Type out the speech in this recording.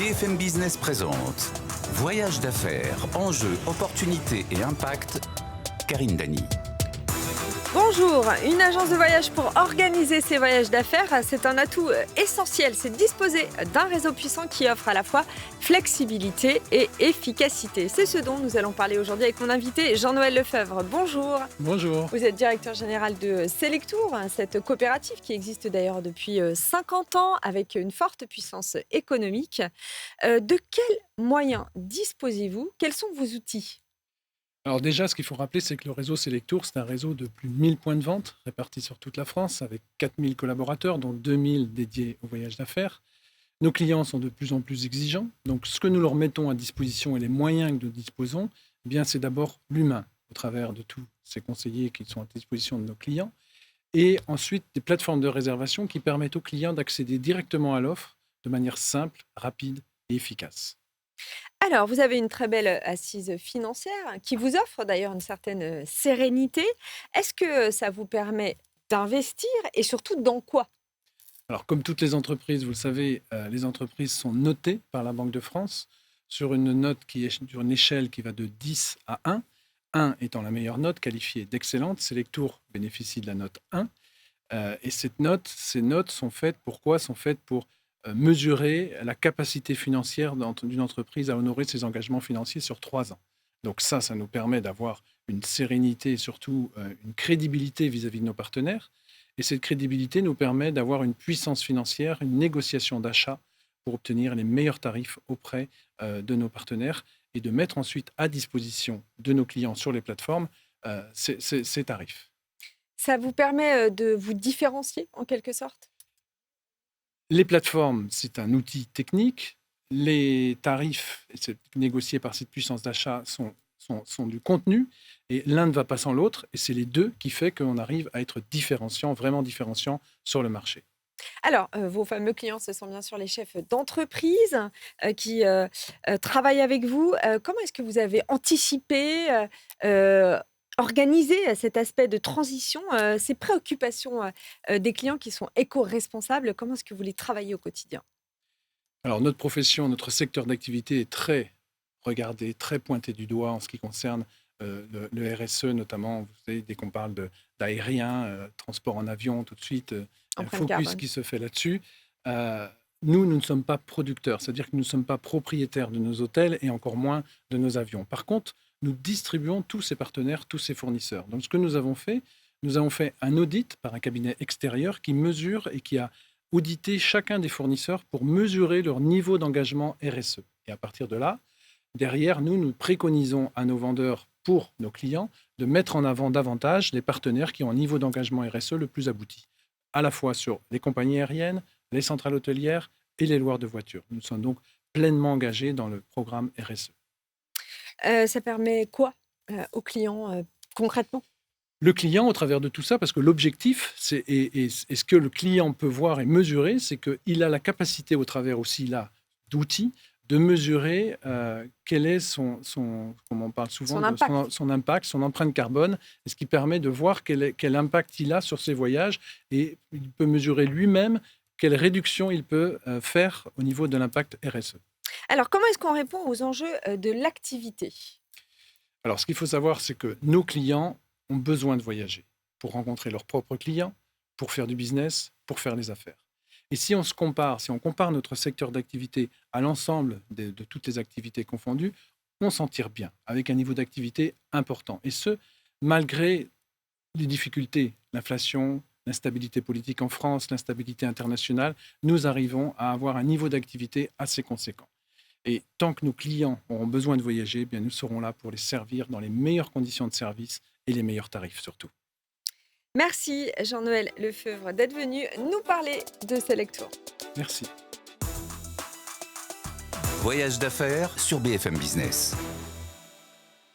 BFM Business présente Voyage d'affaires, enjeux, opportunités et impact. Karine Dany. Bonjour, une agence de voyage pour organiser ses voyages d'affaires, c'est un atout essentiel, c'est de disposer d'un réseau puissant qui offre à la fois flexibilité et efficacité. C'est ce dont nous allons parler aujourd'hui avec mon invité Jean-Noël Lefebvre. Bonjour. Bonjour. Vous êtes directeur général de Selectour, cette coopérative qui existe d'ailleurs depuis 50 ans avec une forte puissance économique. De quels moyens disposez-vous? Quels sont vos outils? Alors déjà, ce qu'il faut rappeler, c'est que le réseau Selectour, c'est un réseau de plus de 1000 points de vente répartis sur toute la France, avec 4000 collaborateurs, dont 2000 dédiés au voyage d'affaires. Nos clients sont de plus en plus exigeants. Donc, ce que nous leur mettons à disposition et les moyens que nous disposons, eh bien, c'est d'abord l'humain, au travers de tous ces conseillers qui sont à disposition de nos clients. Et ensuite, des plateformes de réservation qui permettent aux clients d'accéder directement à l'offre de manière simple, rapide et efficace. Alors, vous avez une très belle assise financière qui vous offre d'ailleurs une certaine sérénité. Est-ce que ça vous permet d'investir et surtout dans quoi? Alors, comme toutes les entreprises, vous le savez, les entreprises sont notées par la Banque de France sur une note qui est sur une échelle qui va de 10 à 1. 1 étant la meilleure note, qualifiée d'excellente. Selectour bénéficie de la note 1. Et ces notes sont faites pour quoi? Sont faites pour mesurer la capacité financière d'une entreprise à honorer ses engagements financiers sur 3 ans. Donc ça nous permet d'avoir une sérénité et surtout une crédibilité vis-à-vis de nos partenaires. Et cette crédibilité nous permet d'avoir une puissance financière, une négociation d'achat pour obtenir les meilleurs tarifs auprès de nos partenaires et de mettre ensuite à disposition de nos clients sur les plateformes ces tarifs. Ça vous permet de vous différencier en quelque sorte? Les plateformes, c'est un outil technique. Les tarifs négociés par cette puissance d'achat sont du contenu. Et l'un ne va pas sans l'autre. Et c'est les deux qui fait qu'on arrive à être différenciant, vraiment différenciant sur le marché. Alors, vos fameux clients, ce sont bien sûr les chefs d'entreprise qui travaillent avec vous. Comment est-ce que vous avez anticipé, organisé cet aspect de transition, ces préoccupations des clients qui sont éco-responsables? Comment est-ce que vous les travaillez au quotidien? Alors, notre profession, notre secteur d'activité est très regardé, très pointé du doigt en ce qui concerne le RSE, notamment. Vous savez, dès qu'on parle d'aérien, transport en avion, tout de suite, un Empreinte focus carbone. qui se fait là-dessus. Nous ne sommes pas producteurs, c'est-à-dire que nous ne sommes pas propriétaires de nos hôtels et encore moins de nos avions. Par contre, nous distribuons tous ces partenaires, tous ces fournisseurs. Donc, ce que nous avons fait un audit par un cabinet extérieur qui mesure et qui a audité chacun des fournisseurs pour mesurer leur niveau d'engagement RSE. Et à partir de là, derrière, nous préconisons à nos vendeurs, pour nos clients, de mettre en avant davantage les partenaires qui ont un niveau d'engagement RSE le plus abouti, à la fois sur les compagnies aériennes, les centrales hôtelières et les loueurs de voitures. Nous sommes donc pleinement engagés dans le programme RSE. Ça permet quoi aux clients concrètement? Le client, au travers de tout ça, parce que l'objectif, et ce que le client peut voir et mesurer, c'est qu'il a la capacité, au travers aussi là d'outils, de mesurer quel est comme on parle souvent, son impact, son empreinte carbone, et ce qui permet de voir quel impact il a sur ses voyages, et il peut mesurer lui-même quelle réduction il peut faire au niveau de l'impact RSE. Alors, comment est-ce qu'on répond aux enjeux de l'activité? Alors, ce qu'il faut savoir, c'est que nos clients ont besoin de voyager pour rencontrer leurs propres clients, pour faire du business, pour faire des affaires. Et si on compare notre secteur d'activité à l'ensemble de toutes les activités confondues, on s'en tire bien, avec un niveau d'activité important. Et ce, malgré les difficultés, l'inflation, l'instabilité politique en France, l'instabilité internationale, nous arrivons à avoir un niveau d'activité assez conséquent. Et tant que nos clients auront besoin de voyager, eh bien nous serons là pour les servir dans les meilleures conditions de service et les meilleurs tarifs surtout. Merci Jean-Noël Lefebvre d'être venu nous parler de Selectour. Merci. Voyage d'affaires sur BFM Business.